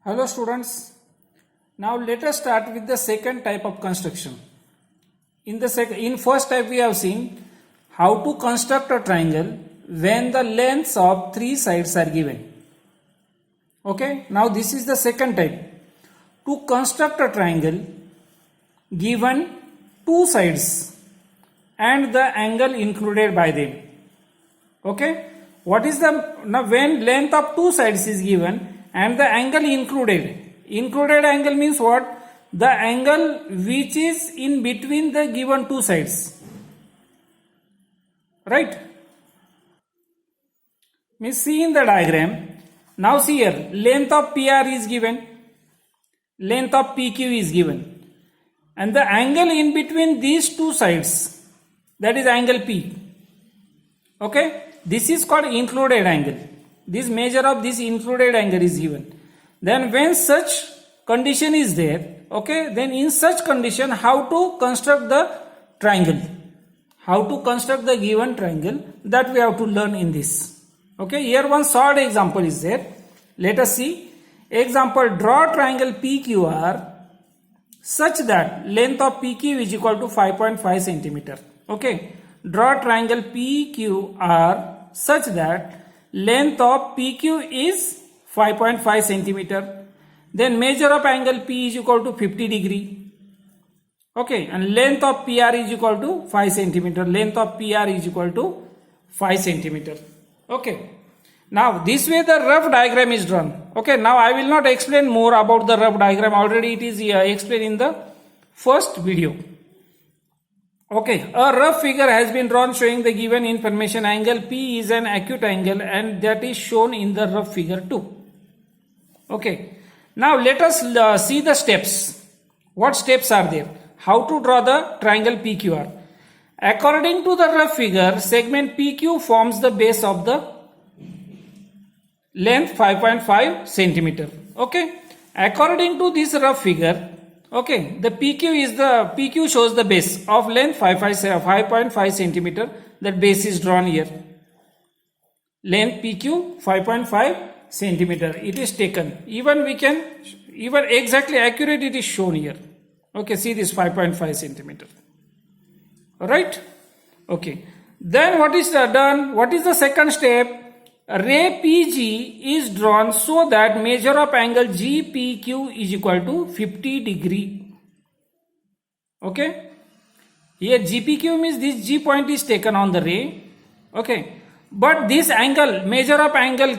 Hello students. Now let us start with the second type of construction. In first type we have seen how to construct a triangle when the lengths of three sides are given. Okay. Now this is the second type. To construct a triangle given two sides and the angle included by them. Okay. What is the now when length of two sides is given and the angle included angle means what? The angle which is in between the given two sides, right? Means see in the diagram. Now see here, length of PR is given, length of PQ is given, and the angle in between these two sides, that is angle P. Okay, this is called included angle. This measure of this included angle is given. Then when such condition is there, okay, then in such condition how to construct the triangle, how to construct the given triangle, that we have to learn in this. Okay, here one short example is there. Let us see. Example, draw triangle PQR such that length of PQ is equal to 5.5 centimeter. Okay, draw triangle PQR such that length of PQ is 5.5 centimeter. Then measure of angle P is equal to 50 degree. Okay, and length of PR is equal to 5 centimeter. Length of PR is equal to 5 centimeter. Okay. Now this way the rough diagram is drawn. Okay. Now I will not explain more about the rough diagram. Already it is explained in the first video. Okay, a rough figure has been drawn showing the given information. Angle P is an acute angle and that is shown in the rough figure too. Okay, now let us see the steps. What steps are there? How to draw the triangle PQR? According to the rough figure, segment PQ forms the base of the length 5.5 centimeter. Okay, according to this rough figure, okay, the PQ shows the base of length 5.5 centimeter. That base is drawn here. Length PQ 5.5 centimeter. It is taken. Even exactly accurate it is shown here. Okay, see this 5.5 centimeter. Alright. Okay. Then what is done? What is the second step? Ray PG is drawn so that measure of angle GPQ is equal to 50 degree. Okay. Here GPQ means this G point is taken on the ray. Okay. But this angle, measure of angle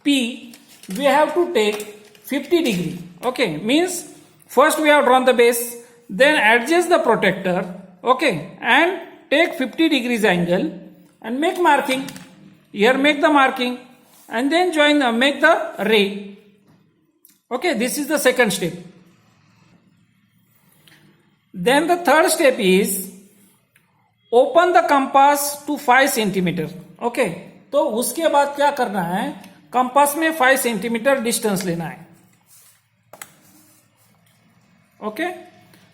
P, we have to take 50 degree. Okay. Means first we have drawn the base, then adjust the protector. Okay. And take 50 degrees angle and make marking. Here make the marking and then make the ray. Okay, this is the second step. Then the third step is open the compass to 5 centimeter. Okay, तो उसके बाद क्या करना है? Compass में 5 centimetre distance लेना है. Okay,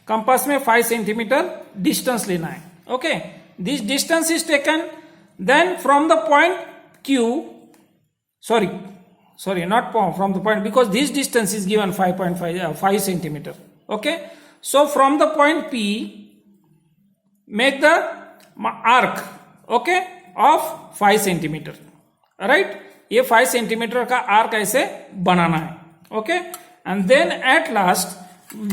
compass में 5 सेंटीमीटर डिस्टेंस लेना है. Okay, this distance is taken. Then from the point Q, sorry, not from the point, because this distance is given 5 centimeter. Okay. So from the point P, make the arc, okay, of 5 centimeter. Right. ये 5 centimeter का arc ऐसे बनाना है. Okay. And then at last,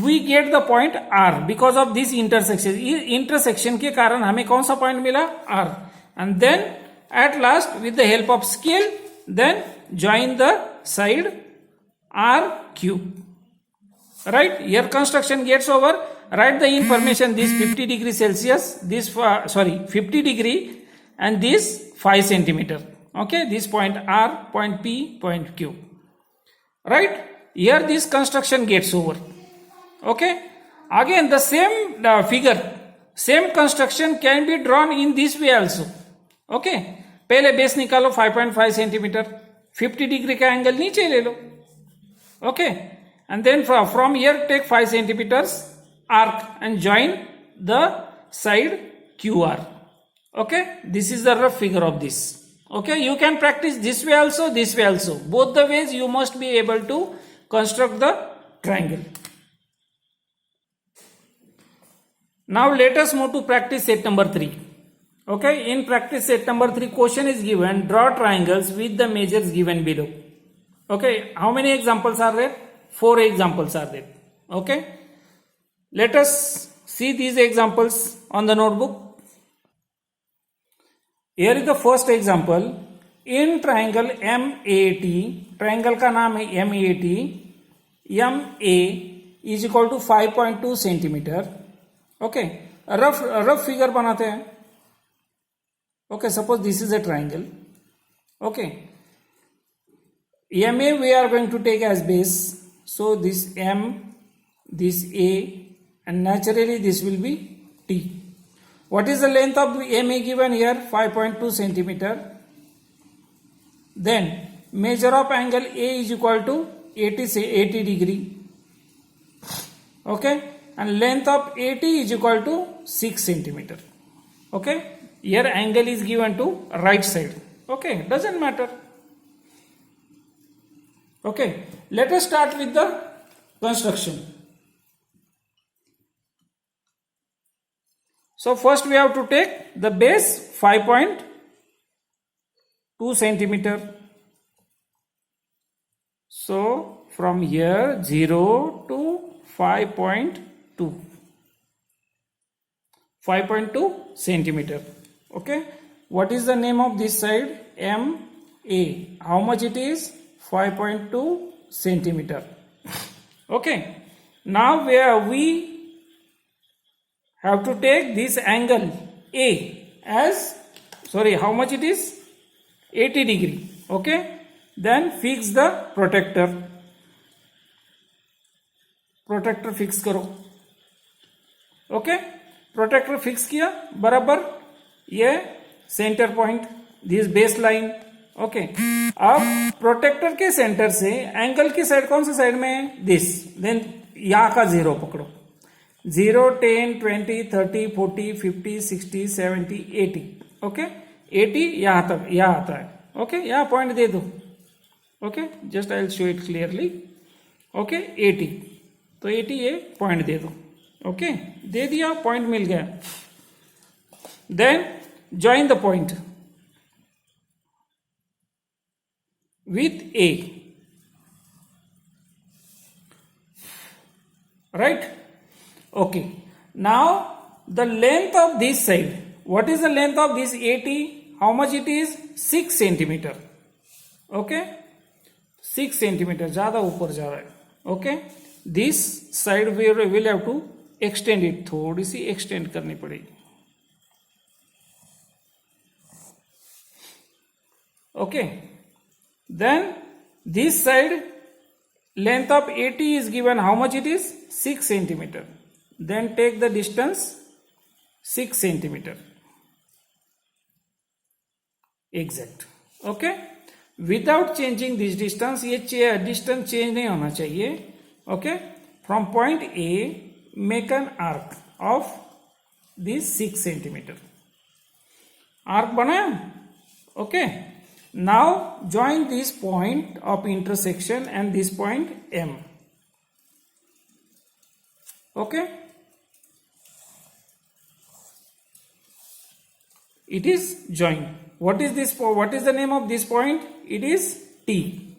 we get the point R because of this intersection. Intersection के कारण हमें कौन सा point मिला? R. And then at last with the help of scale, then join the side RQ. Right? Here construction gets over. Write the information, this 50 degree Celsius, this 50 degree and this 5 centimeter. Okay, this point R, point P, point Q. Right? Here this construction gets over. Okay. Again the same figure, same construction can be drawn in this way also. Okay पहले base निकालो 5.5 centimetre, 50 degree का angle नीचे ले लो. Okay and then from here take 5 centimetres arc and join the side QR. Okay, this is the rough figure of this. Okay, you can practice this way also, this way also. Both the ways you must be able to construct the triangle. Now let us move to practice set number 3. Okay, in practice set number 3, question is given, draw triangles with the measures given below. Okay, how many examples are there? 4 examples are there. Okay, let us see these examples on the notebook. Here is the first example. In triangle MAT, triangle का नाम है MAT, MA is equal to 5.2 centimetre. Okay, rough figure बनाते हैं. Okay, suppose this is a triangle. Okay, MA we are going to take as base. So this M, this A, and naturally this will be T. What is the length of the MA given here? 5.2 centimeter. Then measure of angle A is equal to 80 degree. Okay, and length of AT is equal to 6 centimeter. Okay, here angle is given to right side. Okay, doesn't matter. Okay, let us start with the construction. So first we have to take the base 5.2 centimeter. So from here 0 to 5.2 centimeter. Okay, what is the name of this side? MA. How much it is? 5.2 centimeter. Okay, now where we have to take this angle A as, how much it is? 80 degree. Okay, then fix the protractor. Protractor fix करो. Okay, protractor fix किया बराबर ये centre point, this base line. Okay, अब protector के centre से angle की side कौन सी side में है? दिस. देन यहाँ का 0 पकड़ो. 0, 10, 20, 30, 40, 50, 60, 70, 80. ओके, 80 यहाँ तक, यहाँ आता है. ओके, यहाँ पॉइंट दे दो. Okay, just I will show it clearly. Okay, 80. तो 80 ये पॉइंट दे दो. ओके, दे दिया, पॉइंट मिल गया. Then join the point with A. Right? Okay. Now the length of this side. What is the length of this AT? How much it is? 6 centimeter. Okay? 6 centimeter. ज़्यादा ऊपर जा रहा है. Okay? This side we will have to extend it. थोड़ी सी extend करनी पड़ेगी. Okay? Then this side length of AT is given, how much it is? 6 centimeter. Then take the distance 6 centimeter. Exact. Okay. Without changing this distance, ये distance change नहीं होना चाहिए. Okay. From point A, make an arc of this 6 centimeter. Arc बनाया? Okay. Now join this point of intersection and this point M. Okay, it is joined. What is this? What is the name of this point? It is T.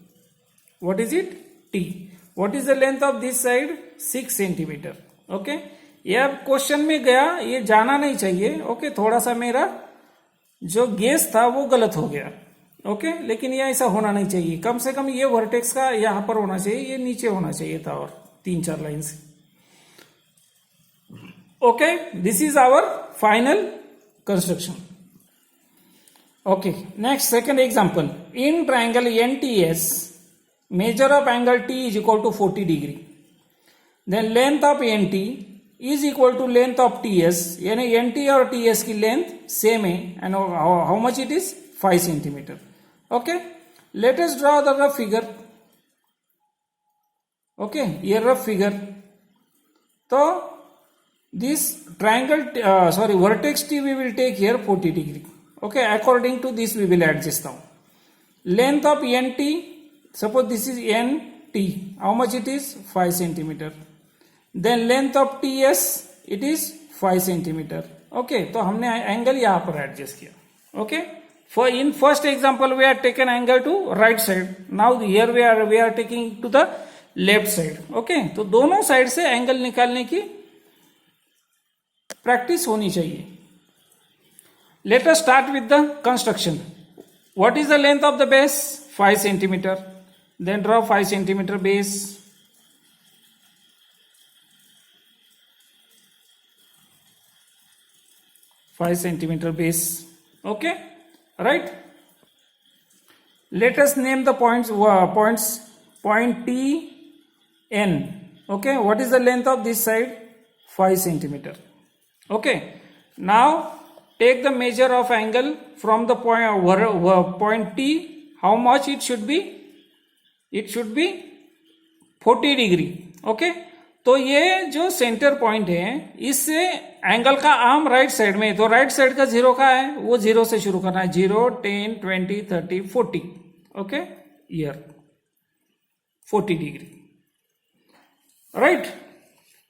What is it? T. What is the length of this side? 6 centimeter. Okay, यह question में गया, ये जाना नहीं चाहिए. Okay, थोड़ा सा मेरा जो गेस था वो गलत हो गया. ओके, लेकिन ये ऐसा होना नहीं चाहिए. कम से कम ये वर्टेक्स का यहां पर होना चाहिए, ये नीचे होना चाहिए था, और 3-4 लाइन से. Okay, this is our final construction. Okay, next second example. In triangle NTS measure of angle T is equal to 40 degree. Then length of NT is equal to length of TS, यानी NT और TS की length same है. And how much it is? 5 centimeter. Okay, let us draw the rough figure. Okay, ये rough figure. तो this triangle, vertex T we will take here 40 degree. Okay, according to this we will adjust now. Length of NT, suppose this is NT, how much it is? 5 centimeter. Then length of TS, it is 5 centimeter. Okay, तो हमने angle यहाँ पर adjust किया. Okay, for in first example we are taken angle to right side. Now here we are taking to the left side. Okay, तो दोनों side से angle निकालने की प्रैक्टिस होनी चाहिए. Let us start with the construction. What is the length of the base? 5 centimeter. Then draw 5 centimeter base. Five centimeter base. Okay, right? Let us name the points. Point T, N. Okay, what is the length of this side? 5 centimeter. Okay, now take the measure of angle from the point T. How much it should be? It should be 40 degree. Okay, तो ये जो centre point है इससे angle का arm right side में, तो right side का zero का है, वो जीरो से शुरू करना है. 0, 10, 20, 30, 40. Okay, year 40 degree. Right,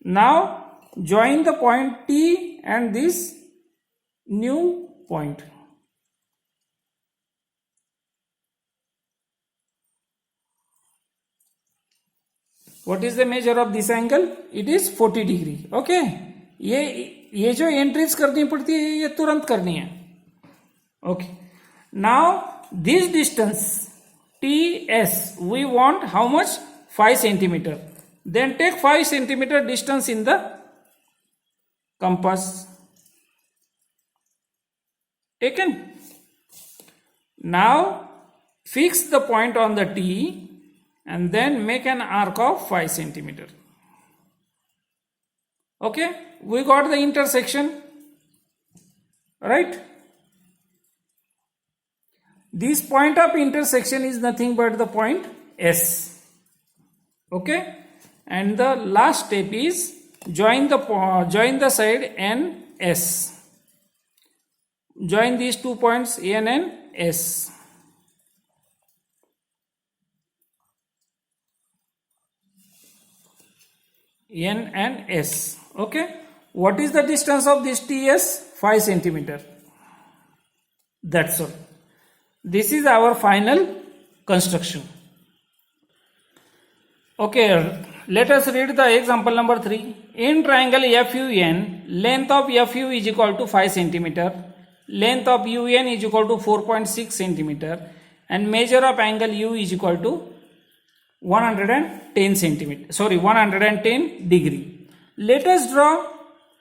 now join the point T and this new point. What is the measure of this angle? It is 40 degree. Okay, ये जो एंट्रीज करनी पड़ती है ये तुरंत करनी है. Okay, now this distance TS we want how much? 5 centimeter. Then take 5 centimeter distance in the compass. Taken. Now fix the point on the T and then make an arc of 5 centimeter. Okay, we got the intersection, right? This point of intersection is nothing but the point S. Okay, and the last step is join the side N S. Join these 2 points N and S. N and S. Okay, what is the distance of this TS? 5 centimeter. That's all. This is our final construction. Okay, let us read the example number 3. In triangle FUN, length of FU is equal to 5 centimeter, length of UN is equal to 4.6 centimeter, and measure of angle U is equal to 110 centimeter. Sorry, 110 degree. Let us draw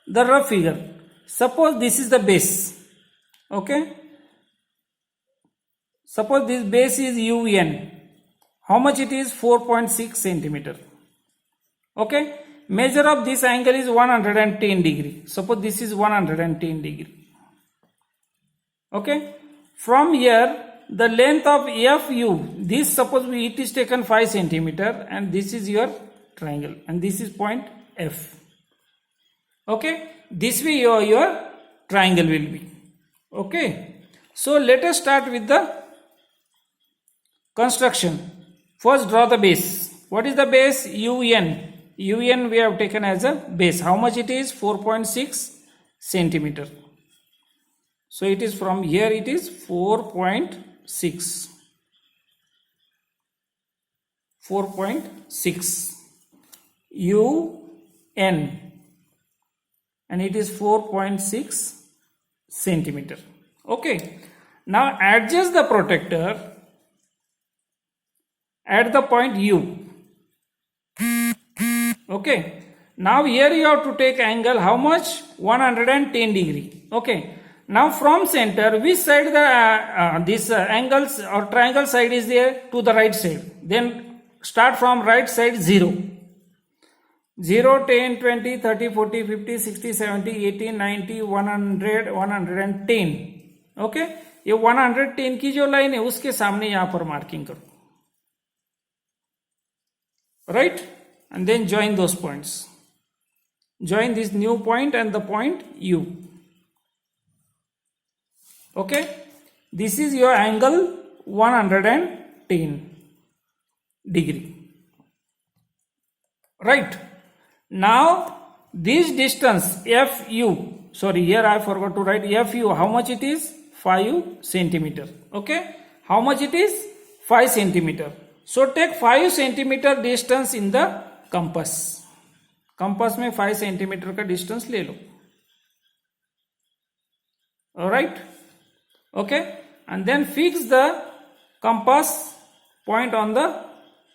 the rough figure. Suppose this is the base. Okay, suppose this base is UN. How much it is? 4.6 centimeter. Okay, measure of this angle is 110 degree. Suppose this is 110 degree. Okay, from here the length of FU, this suppose it is taken 5 centimeter and this is your triangle and this is point F. Okay, this way your triangle will be. Okay, so let us start with the construction. First draw the base. What is the base? UN. UN we have taken as a base. How much it is? 4.6 centimeter. So it is from here it is 4.6. 4.6 UN and it is 4.6 centimeter. Okay, now adjust the protector at the point U. Okay, now here you have to take angle how much? 110 degree. Okay, now from center which side the this angles or triangle side is there? To the right side. Then start from right side 0. 0, 10, 20, 30, 40, 50, 60, 70, 80, 90, 100, 110. Okay, ये 110 की जो line है उसके सामने यहां पर marking करो. Right, and then join those points. Join this new point and the point U. Okay, This is your angle 110 degree. Right. Now this distance FU, sorry, here I forgot to write FU. How much it is? 5 centimeter. Okay. How much it is? 5 centimeter. So take 5 centimeter distance in the compass. Compass में 5 centimetre का distance ले लो. Alright. Okay. And then fix the compass point on the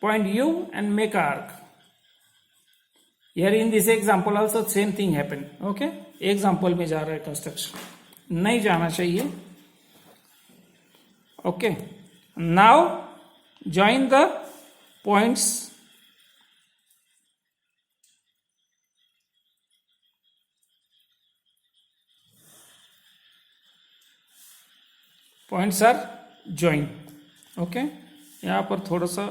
point U and make an arc. Here in this example also same thing happened. Okay. Example में जा रहा है construction, नहीं जाना चाहिए. Okay. Now join the points. Points are joined. Okay. यहाँ पर थोड़ा सा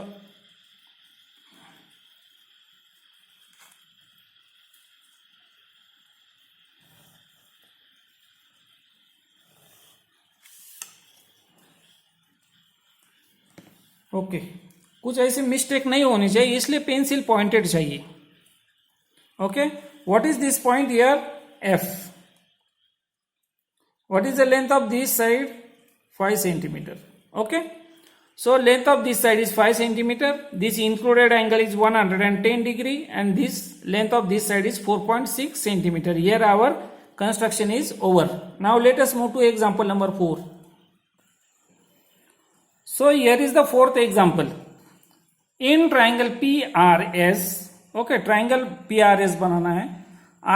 ओके कुछ ऐसे मिस्टेक नहीं होनी चाहिए, इसलिए पेंसिल पॉइंटेड चाहिए. Okay. What is this point here? F. What is the length of this side? 5 centimeter. Okay. So length of this side is 5 centimeter. This included angle is 110 degree and this length of this side is 4.6 centimeter. Here our construction is over. Now let us move to example number 4. So here is the fourth example. In triangle PRS, okay, triangle PRS बनाना है.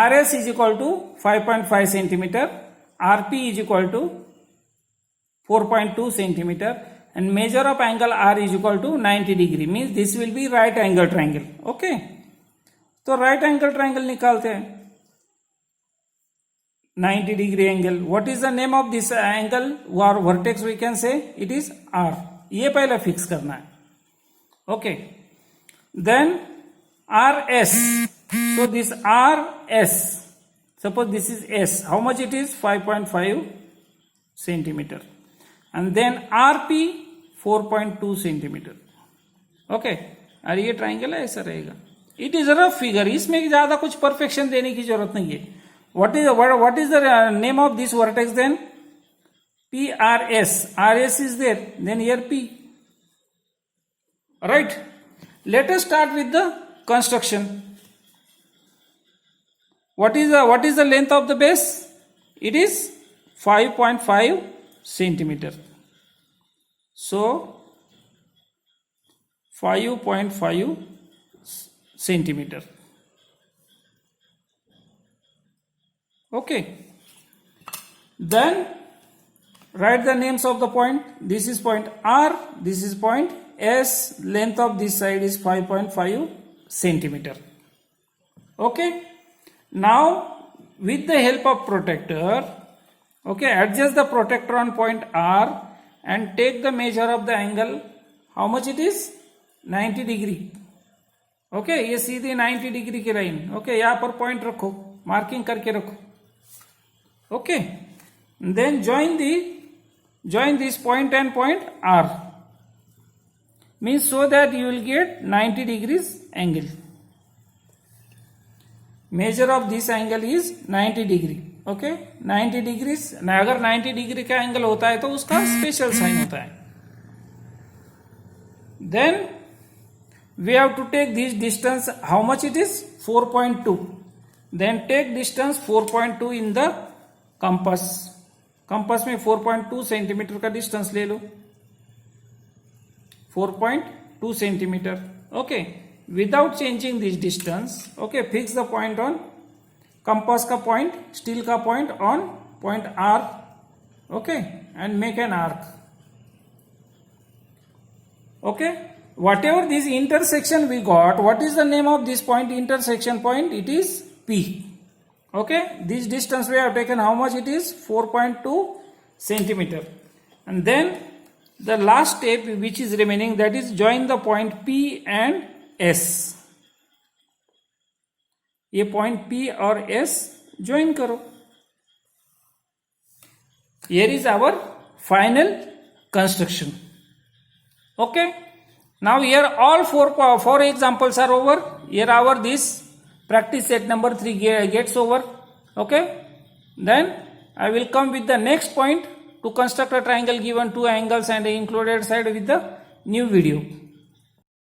RS is equal to 5.5 centimeter. RP is equal to 4.2 centimeter and measure of angle R is equal to 90 degree, means this will be right angle triangle. Okay. तो right angle triangle निकालते हैं. 90 degree angle. What is the name of this angle or vertex? We can say it is R. ये पहले fix करना है. Okay. Then RS. So this RS, suppose this is S. How much it is? 5.5 centimeter. And then RP 4.2 centimeter. Okay. और ये triangle है, ऐसा रहेगा. It is rough figure, इसमें ज्यादा कुछ परफेक्शन देने की जरूरत नहीं है. what is the name of this vertex then? PRS. RS is there, then here P. Right. Let us start with the construction. What is the length of the base? It is 5.5 centimeter. So 5.5 centimeter. Okay. Then write the names of the point. This is point R, this is point S. Length of this side is 5.5 centimeter. Okay. Now with the help of protractor, okay, adjust the protractor on point R and take the measure of the angle. How much it is? 90 degree. Okay, ये सीधी 90 degree की line. Okay, यहाँ पर point रखो, marking करके रखो. Okay, then join this point and point R, means so that you will get 90 degrees angle. Measure of this angle is 90 degree. Okay. 90 degree, अगर 90 degree का angle होता है तो उसका स्पेशल साइन होता है. Then we have to take this distance. How much it is? 4.2. Then take distance 4.2 in the compass. Compass में 4.2 centimetre का डिस्टेंस ले लो. 4.2 centimetre. Okay. Without changing this distance, okay, fix the point on compass का point, steel का point on point R. Okay. And make an arc. Okay. Whatever this intersection we got, what is the name of this point? Intersection point. It is P. Okay. This distance we have taken. How much it is? 4.2 centimeter. And then the last step which is remaining, that is join the point P and S. ये point P और S join करो. Here is our final construction. Okay, now here all four examples are over. Here our this practice set number 3 gets over. Okay, then I will come with the next point to construct a triangle given two angles and included side with the new video.